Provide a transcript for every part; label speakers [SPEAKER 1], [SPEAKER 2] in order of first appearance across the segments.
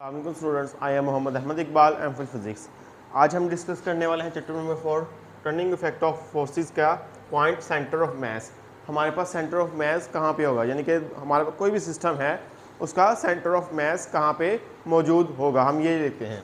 [SPEAKER 1] अस्सलाम students, I am Mohammad Ahmad Iqbal, M phil physics. आज हम डिस्कस करने वाले हैं chapter number 4 turning effect of forces का पॉइंट सेंटर ऑफ मास। हमारे पास सेंटर ऑफ मास कहाँ पे होगा, यानी कि हमारे पास कोई भी सिस्टम है उसका सेंटर ऑफ मास कहाँ पे मौजूद होगा। हम ये लेते हैं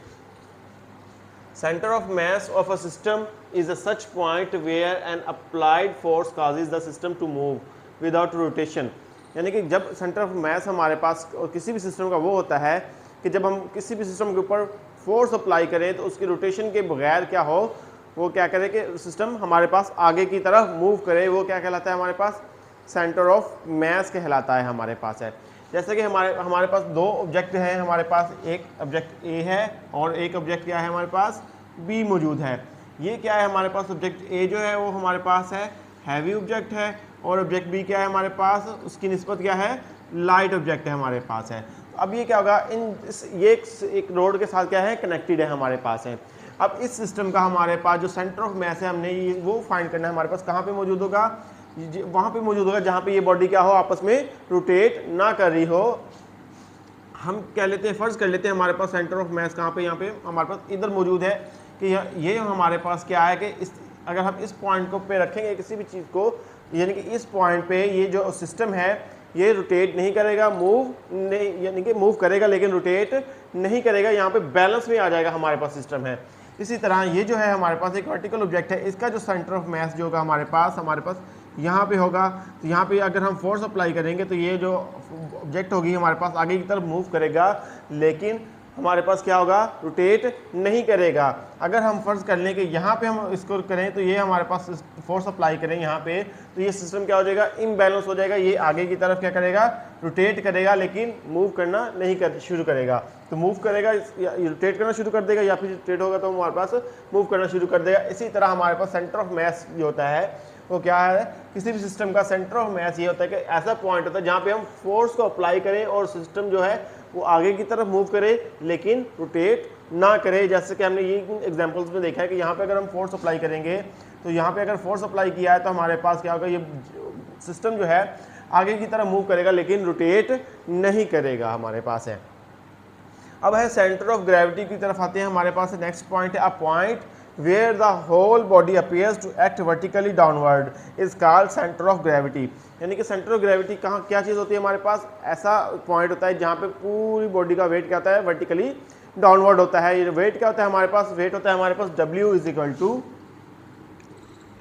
[SPEAKER 1] centre of mass of a system is a such point where an applied force causes the system to move without rotation. यानी कि जब सेंटर ऑफ मास हमारे पास किसी भी सिस्टम का वो होता है कि जब हम किसी भी सिस्टम के ऊपर फोर्स अप्लाई करें तो उसकी रोटेशन के बगैर क्या हो, वो क्या करे कि सिस्टम हमारे पास आगे की तरफ मूव करे, वो क्या कहलाता है हमारे पास सेंटर ऑफ मास कहलाता है हमारे पास है। जैसे कि हमारे पास दो ऑब्जेक्ट हैं, हमारे पास एक ऑब्जेक्ट ए है और एक ऑब्जेक्ट क्या है हमारे पास बी मौजूद है। ये क्या है हमारे पास ऑब्जेक्ट ए जो है वो हमारे पास है हैवी ऑब्जेक्ट है और ऑब्जेक्ट बी क्या है हमारे पास, उसकी निस्बत क्या है लाइट ऑब्जेक्ट है हमारे पास है। अब ये क्या होगा, ये एक रोड के साथ क्या है कनेक्टेड है हमारे पास है। अब इस सिस्टम का हमारे पास जो सेंटर ऑफ मास है हमने ये वो फाइंड करना है हमारे पास कहाँ पे मौजूद होगा, वहाँ पे मौजूद होगा जहाँ पे ये बॉडी क्या हो आपस में रोटेट ना कर रही हो। हम कह लेते हैं, फर्ज कर लेते हैं हमारे पास सेंटर ऑफ मास कहाँ पे, यहाँ पे हमारे पास इधर मौजूद है कि ये हमारे पास क्या है कि अगर हम इस पॉइंट को पे रखेंगे किसी भी चीज़ को, यानी कि इस पॉइंट पे ये जो सिस्टम है ये रोटेट नहीं करेगा, मूव नहीं, यानी कि मूव करेगा लेकिन रोटेट नहीं करेगा, यहाँ पे बैलेंस में आ जाएगा हमारे पास सिस्टम है। इसी तरह ये जो है हमारे पास एक वर्टिकल ऑब्जेक्ट है, इसका जो सेंटर ऑफ मास जो होगा हमारे पास यहाँ पे होगा। तो यहाँ पे अगर हम फोर्स अप्लाई करेंगे तो ये जो ऑब्जेक्ट होगी हमारे पास आगे की तरफ मूव करेगा लेकिन हमारे पास क्या होगा रोटेट नहीं करेगा। अगर हम फर्ज कर लें कि यहाँ पे हम इसको करें तो ये हमारे पास फोर्स अप्लाई करें यहाँ पे तो ये सिस्टम क्या हो जाएगा इम्बैलेंस हो जाएगा, ये आगे की तरफ क्या करेगा रोटेट करेगा लेकिन मूव करना नहीं शुरू करेगा। तो मूव करेगा रोटेट करना शुरू कर देगा या फिर रोटेट होगा तो हमारे पास मूव करना शुरू कर देगा। इसी तरह हमारे पास सेंटर ऑफ मास जो होता है वो क्या है, किसी भी सिस्टम का सेंटर ऑफ मास ये होता है कि ऐसा पॉइंट होता है जहाँ पे हम फोर्स को अप्लाई करें और सिस्टम जो है वो आगे की तरफ मूव करे लेकिन रोटेट ना करे। जैसे कि हमने ये एग्जांपल्स में देखा है कि यहाँ पे अगर हम फोर्स अप्लाई करेंगे तो यहाँ पे अगर फोर्स अप्लाई किया है तो हमारे पास क्या होगा, ये सिस्टम जो है आगे की तरफ मूव करेगा लेकिन रोटेट नहीं करेगा हमारे पास है। अब है सेंटर ऑफ ग्रेविटी की तरफ आते हैं। हमारे पास नेक्स्ट पॉइंट है a point where the whole body appears to act vertically downward is called center of gravity। यानी कि सेंटर ऑफ ग्रेविटी कहाँ क्या चीज़ होती है हमारे पास, ऐसा पॉइंट होता है जहाँ पे पूरी बॉडी का वेट क्या होता है वर्टिकली डाउनवर्ड होता है। ये वेट क्या होता है हमारे पास, वेट होता है हमारे पास W =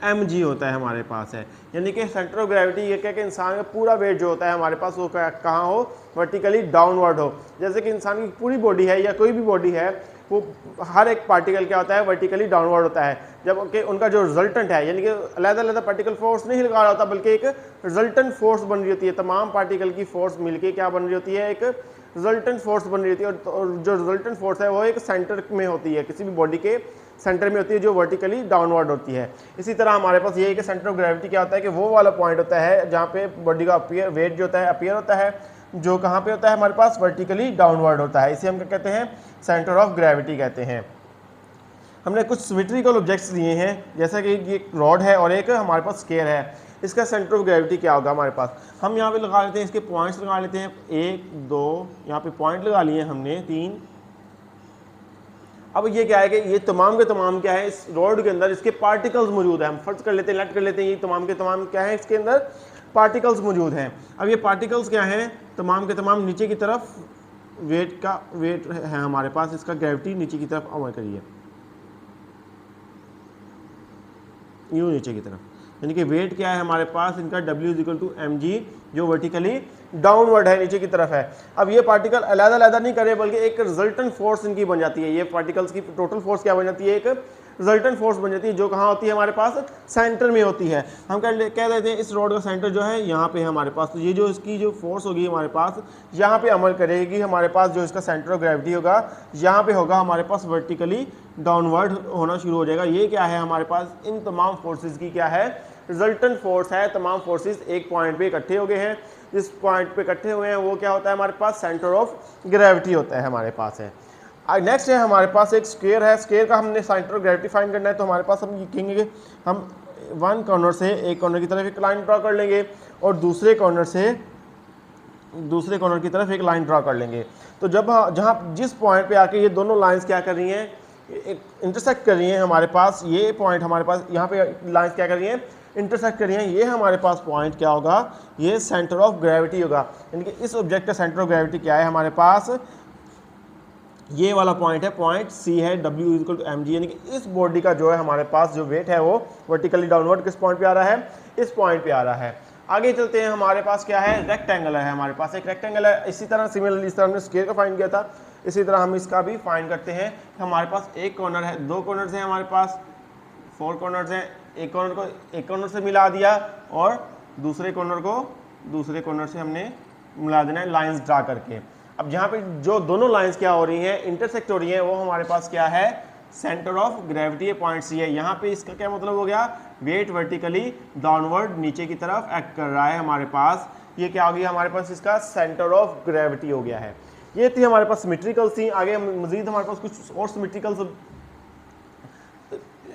[SPEAKER 1] mg होता है हमारे पास है। यानी कि सेंटर ऑफ ग्रेविटी ये क्या कि इंसान का पूरा वेट जो होता है हमारे पास वो कहाँ हो वर्टिकली डाउनवर्ड हो। जैसे कि इंसान की पूरी बॉडी है या कोई भी बॉडी है वो हर एक पार्टिकल क्या होता है वर्टिकली डाउनवर्ड होता है, जबकि उनका जो रिजल्टेंट है यानी कि अलग-अलग पार्टिकल फोर्स नहीं लगा रहा होता बल्कि एक रिजल्टेंट फोर्स बन रही होती है। तमाम पार्टिकल की फोर्स मिलके क्या बन रही होती है, एक रिजल्टेंट फोर्स बन रही होती है और जो रिजल्टेंट फोर्स है वो एक सेंटर में होती है, किसी भी बॉडी के सेंटर में होती है जो वर्टिकली डाउनवर्ड होती है। इसी तरह हमारे पास ये है कि सेंटर ऑफ ग्रेविटी क्या होता है कि वो वाला पॉइंट होता है जहाँ पे बॉडी का वेट जो होता है अपीयर होता है, जो कहाँ पे होता है हमारे पास वर्टिकली डाउनवर्ड होता है। इसे हम क्या कहते हैं सेंटर ऑफ ग्रेविटी कहते हैं। हमने कुछ सिमेट्रिकल ऑब्जेक्ट्स लिए हैं जैसा कि ये रॉड है और एक हमारे पास स्केयर है, इसका सेंटर ऑफ ग्रेविटी क्या होगा हमारे पास। हम यहाँ पे लगा लेते हैं, इसके पॉइंट्स लगा लेते हैं 1 2, यहाँ पे पॉइंट लगा लिए हमने 3। अब ये क्या है कि ये तमाम के तमाम क्या है इस रॉड के अंदर इसके पार्टिकल्स मौजूद है। हम फर्ज कर लेते हैं, लेट कर लेते हैं ये तमाम के तमाम क्या है इसके अंदर पार्टिकल्स मौजूद हैं। अब ये पार्टिकल्स क्या हैं तमाम के तमाम नीचे की तरफ वेट है हमारे पास, इसका ग्रेविटी नीचे की तरफ अमल करिए यूँ नीचे की तरफ, यानी कि वेट क्या है हमारे पास इनका W = mg जो वर्टिकली डाउनवर्ड है नीचे की तरफ है। अब ये पार्टिकल अलग-अलग नहीं करे बल्कि एक रिजल्टेंट फोर्स इनकी बन जाती है। ये पार्टिकल्स की टोटल फोर्स क्या बन जाती है, एक रिजल्टेंट फोर्स बन जाती है जो कहाँ होती है हमारे पास सेंटर में होती है। हम कह देते हैं इस रोड का सेंटर जो है यहाँ पे है हमारे पास, तो ये जो इसकी जो फोर्स होगी हमारे पास यहाँ पे अमल करेगी हमारे पास, जो इसका सेंटर ऑफ ग्रेविटी होगा यहाँ पे होगा हमारे पास वर्टिकली डाउनवर्ड होना शुरू हो जाएगा। ये क्या है हमारे पास इन तमाम फोर्सेज की क्या है रिजल्टेंट फोर्स है। तमाम फोर्सेज एक पॉइंट पे इकट्ठे हो गए हैं, जिस पॉइंट पे इकट्ठे हुए हैं वो क्या होता है हमारे पास सेंटर ऑफ ग्रेविटी होता है हमारे पास है। नेक्स्ट है हमारे पास एक स्क्वायर है, स्क्वायर का हमने सेंटर ऑफ ग्रेविटी फाइंड करना है तो हमारे पास हम ये कहेंगे हम वन कॉर्नर से एक कॉर्नर की तरफ एक लाइन ड्रा कर लेंगे और दूसरे कॉर्नर की तरफ एक लाइन ड्रा कर लेंगे। तो तो जब जहाँ जिस पॉइंट पे आके ये दोनों लाइंस क्या कर रही हैं, एक इंटरसेक्ट कर रही हैं हमारे पास, ये पॉइंट हमारे पास यहाँ पे लाइंस क्या कर रही हैं, इंटरसेक्ट कर रही हैं, ये हमारे पास पॉइंट क्या होगा, ये सेंटर ऑफ ग्रेविटी होगा। यानी कि इस ऑब्जेक्ट का सेंटर ऑफ ग्रेविटी क्या है हमारे पास, ये वाला पॉइंट है, पॉइंट सी है, W इक्वल टू mg। यानी कि इस बॉडी का जो है हमारे पास जो वेट है वो वर्टिकली डाउनवर्ड किस पॉइंट पे आ रहा है, इस पॉइंट पे आ रहा है। आगे चलते हैं, हमारे पास क्या है, रेक्टेंगल है, हमारे पास एक रेक्टेंगल है। इसी तरह सिमिलरली इस तरह हमने स्क्वायर का फाइंड किया था, इसी तरह हम इसका भी फाइंड करते हैं। हमारे पास एक कॉर्नर है, दो कॉर्नर्स हैं हमारे पास, 4 कॉर्नर्स हैं। एक कॉर्नर को एक कॉर्नर से मिला दिया और दूसरे कॉर्नर को दूसरे कॉर्नर से हमने मिला देना है लाइंस ड्रा करके। अब जहाँ पे जो दोनों लाइंस क्या हो रही हैं, इंटरसेक्ट हो रही हैं, वो हमारे पास क्या है, centre of gravity point C है। यहाँ पे इसका क्या मतलब हो गया, वेट वर्टिकली डाउनवर्ड नीचे की तरफ एक्ट कर रहा है हमारे पास। ये क्या हो गया हमारे पास, इसका सेंटर ऑफ ग्रेविटी हो गया है। ये थी हमारे पास सिमेट्रिकल थी। आगे मजीद हमारे पास कुछ और सिमेट्रिकल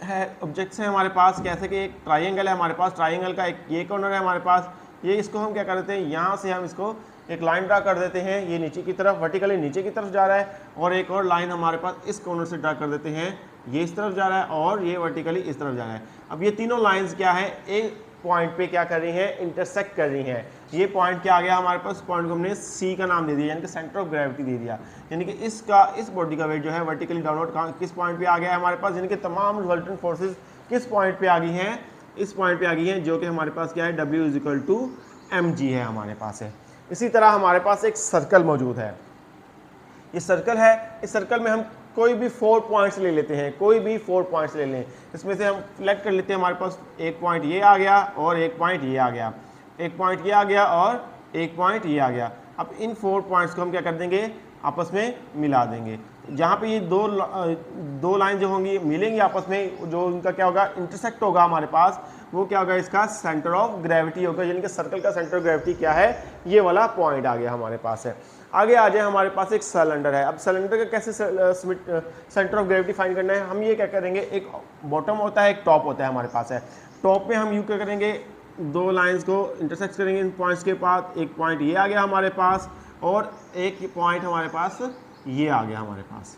[SPEAKER 1] है ऑब्जेक्ट्स हैं हमारे पास, कैसे कि एक ट्राइंगल है हमारे पास, ट्राइंगल का एक ये कॉर्नर है हमारे पास, ये इसको हम क्या कर देते हैं, यहाँ से हम इसको एक लाइन ड्रा कर देते हैं, ये नीचे की तरफ वर्टिकली नीचे की तरफ जा रहा है, और एक और लाइन हमारे पास इस कॉर्नर से ड्रा कर देते हैं, ये इस तरफ जा रहा है और ये वर्टिकली इस तरफ जा रहा है। अब ये तीनों लाइंस क्या है, एक पॉइंट पे क्या कर रही हैं, इंटरसेक्ट कर रही हैं। ये पॉइंट क्या आ गया हमारे पास, पॉइंट को हमने सी का नाम दे दिया, यानी कि सेंटर ऑफ ग्रेविटी दे दिया। यानी कि इस बॉडी का वेट जो है वर्टिकली डाउनवर्ड किस पॉइंट पे आ गया है हमारे पास, यानी कि तमाम रिजल्टेंट फोर्सेस किस पॉइंट पे आ गई हैं, इस पॉइंट पे आ गई हैं, जो कि हमारे पास क्या है, W is equal to mg है हमारे पास है। इसी तरह हमारे पास एक सर्कल मौजूद है, ये सर्कल है, इस सर्कल में हम कोई भी 4 पॉइंट्स ले लेते हैं, कोई भी 4 पॉइंट्स ले लें। इसमें से हम सिलेक्ट कर लेते हैं, हमारे पास एक पॉइंट ये आ गया और एक पॉइंट ये आ गया, एक पॉइंट ये आ गया और एक पॉइंट ये आ गया। अब इन 4 पॉइंट्स को हम क्या कर देंगे, आपस में मिला देंगे। जहाँ पे ये दो लाइन जो होंगी मिलेंगी आपस में, जो उनका क्या होगा, इंटरसेक्ट होगा हमारे पास, वो क्या होगा, इसका सेंटर ऑफ ग्रेविटी होगा। यानी कि सर्कल का सेंटर ऑफ ग्रेविटी क्या है, ये वाला पॉइंट आ गया हमारे पास है। आगे आ जाए, हमारे पास एक सिलेंडर है। अब सिलेंडर का कैसे सेंटर ऑफ ग्रेविटी फाइंड करना है, हम ये क्या करेंगे, एक बॉटम होता है, एक टॉप होता है हमारे पास है। टॉप में हम यूँ क्या करेंगे, दो लाइंस को इंटरसेक्ट करेंगे इन पॉइंट्स के पास, एक पॉइंट ये आ गया हमारे पास और एक पॉइंट हमारे पास ये आ गया हमारे पास।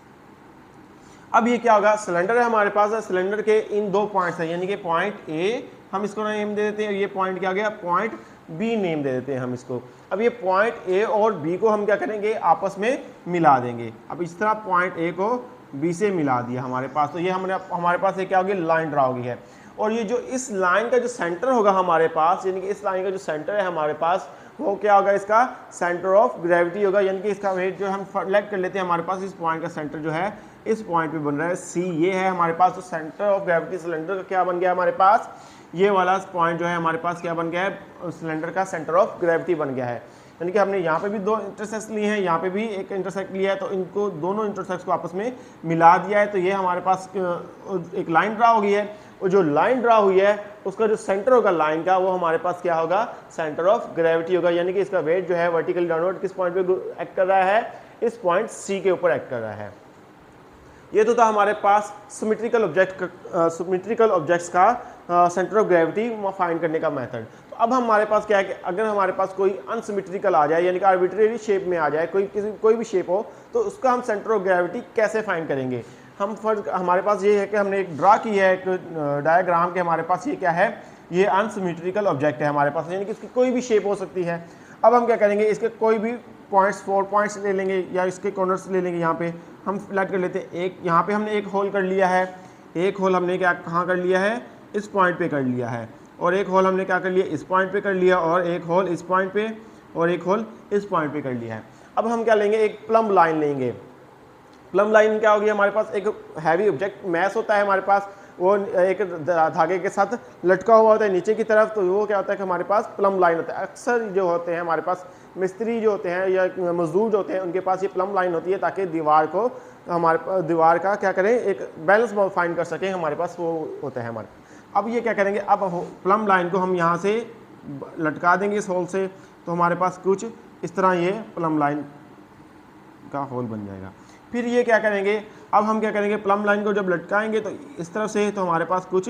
[SPEAKER 1] अब ये क्या होगा, सिलेंडर है हमारे पास, सिलेंडर के इन 2 पॉइंट्स हैं, यानी कि पॉइंट ए हम इसको नेम दे देते हैं, ये पॉइंट क्या गया, पॉइंट बी नेम दे देते हैं हम इसको। अब ये पॉइंट ए और बी को हम क्या करेंगे, आपस में मिला देंगे। अब इस तरह पॉइंट ए को बी से मिला दिया हमारे पास, तो ये हमारे पास ये क्या होगी, लाइन ड्रा होगी है। और ये जो इस लाइन का जो सेंटर होगा हमारे पास, यानी कि इस लाइन का जो सेंटर है हमारे पास, वो क्या होगा, इसका सेंटर ऑफ ग्रेविटी होगा। यानी कि इसका वेट जो हम सेलेक्ट कर लेते हैं, हमारे पास इस पॉइंट का सेंटर जो है इस पॉइंट पे बन रहा है सी, ये है हमारे पास। तो सेंटर ऑफ ग्रेविटी सिलेंडर का क्या बन गया हमारे पास, ये वाला पॉइंट जो है हमारे पास क्या बन गया है, सिलेंडर का सेंटर ऑफ ग्रेविटी बन गया है। यानी कि हमने यहाँ पे भी 2 इंटरसेक्ट लिए हैं, यहाँ पे भी एक इंटरसेक्ट लिया है, तो इनको दोनों इंटरसेक्ट को आपस में मिला दिया है। तो ये हमारे पास एक लाइन ड्रा हो गई है, और जो लाइन ड्रा हुई है उसका जो सेंटर होगा लाइन का, वो हमारे पास क्या होगा, सेंटर ऑफ ग्रेविटी होगा। यानी कि इसका वेट जो है वर्टिकली डाउनवर्ड किस पॉइंट पे एक्ट कर रहा है, इस पॉइंट सी के ऊपर एक्ट कर रहा है। ये तो था हमारे पास सिमेट्रिकल ऑब्जेक्ट्स का सेंटर ऑफ ग्रेविटी फाइंड करने का मेथड। तो अब हमारे पास क्या है कि अगर हमारे पास कोई अनसिमेट्रिकल आ जाए, यानी कि आर्बिट्रेरी शेप में आ जाए, कोई भी शेप हो, तो उसका हम सेंटर ऑफ ग्रेविटी कैसे फाइंड करेंगे। हमारे पास ये है कि हमने एक ड्रा की है, एक डायग्राम के हमारे पास ये क्या है, ये अनसिमेट्रिकल ऑब्जेक्ट है हमारे पास, यानी कि इसकी कोई भी शेप हो सकती है। अब हम क्या करेंगे, इसके कोई भी पॉइंट्स 4 पॉइंट्स ले लेंगे या इसके कॉर्नर्स ले लेंगे। यहाँ पे हम सिलेक्ट कर लेते हैं एक, यहाँ पे हमने एक होल कर लिया है, एक होल हमने क्या कहाँ कर लिया है, इस पॉइंट पे कर लिया है, और एक होल हमने क्या कर लिया, इस पॉइंट पे कर लिया, और एक होल इस पॉइंट पे, और एक होल इस पॉइंट पे कर लिया है। अब हम क्या लेंगे, एक प्लम लाइन लेंगे। प्लम लाइन क्या होगी, हमारे पास एक हैवी ऑब्जेक्ट मैस होता है हमारे पास, वो एक धागे के साथ लटका हुआ होता है नीचे की तरफ, तो वो क्या होता है कि हमारे पास प्लम लाइन होता है। अक्सर जो होते हैं हमारे पास मिस्त्री जो होते हैं या मजदूर जो होते हैं, उनके पास ये प्लम लाइन होती है, ताकि दीवार को दीवार का क्या करें, एक बैलेंस फाइंड कर सकें, हमारे पास वो होता है हमारे। अब ये क्या करेंगे, अब प्लम लाइन को हम यहाँ से लटका देंगे इस होल से, तो हमारे पास कुछ इस तरह ये प्लम लाइन का होल बन जाएगा। फिर ये क्या करेंगे, अब हम क्या करेंगे, प्लम लाइन को जब लटकाएंगे तो इस तरफ से, तो हमारे पास कुछ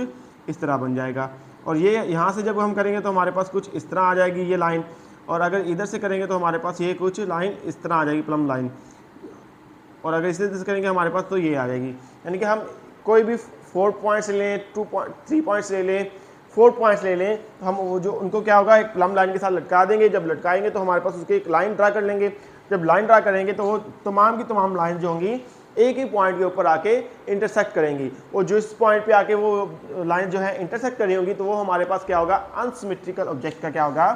[SPEAKER 1] इस तरह बन जाएगा, और ये यहाँ से जब हम करेंगे तो हमारे पास कुछ इस तरह आ जाएगी ये लाइन, और अगर इधर से करेंगे तो हमारे पास ये कुछ लाइन इस तरह आ जाएगी प्लम लाइन। और अगर इसे डिस्कस करेंगे हमारे पास तो ये आ जाएगी। यानी कि हम कोई भी 4 पॉइंट्स लें, 3 पॉइंट्स ले लें, 4 पॉइंट्स ले लें, तो हम वो जो उनको क्या होगा, एक प्लम लाइन के साथ लटका देंगे। जब लटकाएंगे तो हमारे पास उसकी एक लाइन ड्रा कर लेंगे। जब लाइन ड्रा करेंगे तो वो तमाम की तमाम लाइन जो होंगी एक ही पॉइंट के ऊपर आके इंटरसेक्ट करेंगी, और जो इस पॉइंट पे आके वो लाइन जो है इंटरसेक्ट कर रही होगी, तो वो हमारे पास क्या होगा, अनसिमेट्रिकल ऑब्जेक्ट का क्या होगा,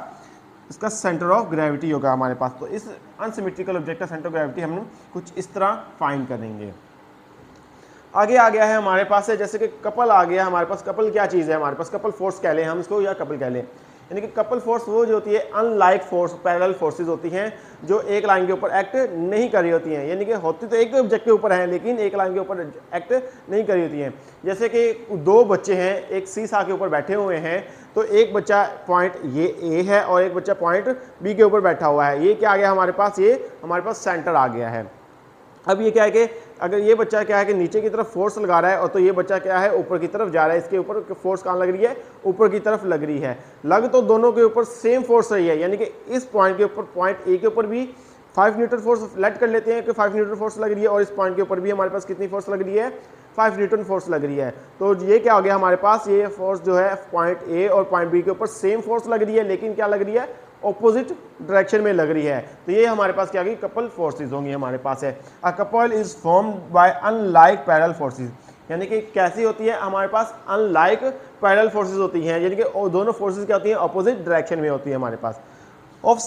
[SPEAKER 1] इसका सेंटर ऑफ ग्रेविटी होगा हमारे पास। तो इस अनसिमेट्रिकल ऑब्जेक्ट का सेंटर ऑफ ग्रेविटी हम कुछ इस तरह फाइंड करेंगे। आगे आ गया है हमारे पास है, जैसे कि कपल आ गया हमारे पास। कपल क्या चीज़ है हमारे पास, कपल फोर्स कह लें हम इसको या कपल कह लें। यानी कि कपल फोर्स वो जो होती है अनलाइक फोर्स, पैरेलल फोर्सेस होती हैं जो एक लाइन के ऊपर एक्ट नहीं कर रही होती हैं। यानी कि होती तो एक ऑब्जेक्ट के ऊपर है लेकिन एक लाइन के ऊपर एक्ट नहीं कर रही होती हैं। जैसे कि दो बच्चे हैं एक सीसा के ऊपर बैठे हुए हैं, तो एक बच्चा पॉइंट ये ए है और एक बच्चा पॉइंट बी के ऊपर बैठा हुआ है। ये क्या आ गया हमारे पास, ये हमारे पास सेंटर आ गया है। अब ये क्या है कि अगर ये बच्चा क्या है कि नीचे की तरफ फोर्स लगा रहा है और तो ये बच्चा क्या है ऊपर की तरफ जा रहा है, इसके ऊपर फोर्स कहाँ लग रही है, ऊपर की तरफ लग रही है। लग तो दोनों के ऊपर सेम फोर्स रही है, यानी कि इस पॉइंट के ऊपर, पॉइंट ए के ऊपर भी 5 न्यूटन फोर्स लेट कर लेते हैं कि 5 न्यूटन फोर्स लग रही है, और इस पॉइंट के ऊपर भी हमारे पास कितनी फोर्स लग रही है, 5 न्यूटन फोर्स लग रही है। तो ये क्या हो गया हमारे पास, ये फोर्स जो है पॉइंट ए और पॉइंट बी के ऊपर सेम फोर्स लग रही है, लेकिन क्या लग रही है, ऑपोजिट डायरेक्शन में लग रही है। तो ये हमारे पास क्या होगी, कपल फोर्सेस होंगी हमारे पास है। A couple is formed by unlike parallel forces, यानी कि कैसी होती है हमारे पास, अनलाइक पैरेलल फोर्सेस होती हैं, यानी कि दोनों फोर्सेस क्या होती हैं, ऑपोजिट डायरेक्शन में होती है हमारे पास। ऑफ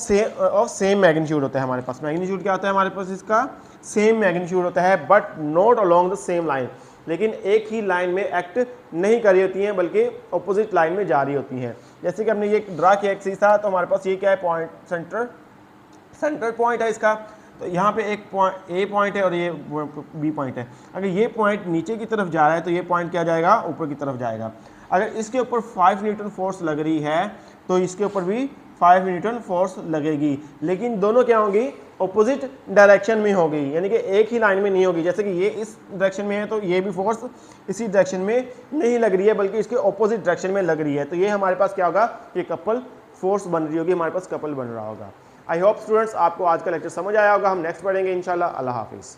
[SPEAKER 1] सेम मैग्नीट्यूड होता है हमारे पास। मैग्नीट्यूड क्या होता है हमारे पास, इसका सेम मैग्नीट्यूड होता है, but not along the same line, लेकिन एक ही लाइन में एक्ट नहीं कर रही होती हैं बल्कि ऑपोजिट लाइन में जा रही होती हैं। जैसे कि हमने ये ड्रा किया एक सीसा, तो हमारे पास ये क्या है, पॉइंट सेंटर पॉइंट है इसका। तो यहाँ पे एक पॉइंट ए पॉइंट है और ये बी पॉइंट है। अगर ये पॉइंट नीचे की तरफ जा रहा है तो ये पॉइंट क्या जाएगा, ऊपर की तरफ जाएगा। अगर इसके ऊपर 5 न्यूटन फोर्स लग रही है तो इसके ऊपर भी 5 न्यूटन फोर्स लगेगी, लेकिन दोनों क्या होंगी, ऑपोजिट डायरेक्शन में होगी, यानी कि एक ही लाइन में नहीं होगी। जैसे कि ये इस डायरेक्शन में है तो ये भी फोर्स इसी डायरेक्शन में नहीं लग रही है बल्कि इसके ऑपोजिट डायरेक्शन में लग रही है। तो ये हमारे पास क्या होगा, ये कपल फोर्स बन रही होगी, हमारे पास कपल बन रहा होगा। आई होप स्टूडेंट्स आपको आज का लेक्चर समझ आया होगा। हम नेक्स्ट पढ़ेंगे इंशाल्लाह। अल्लाह हाफिज़।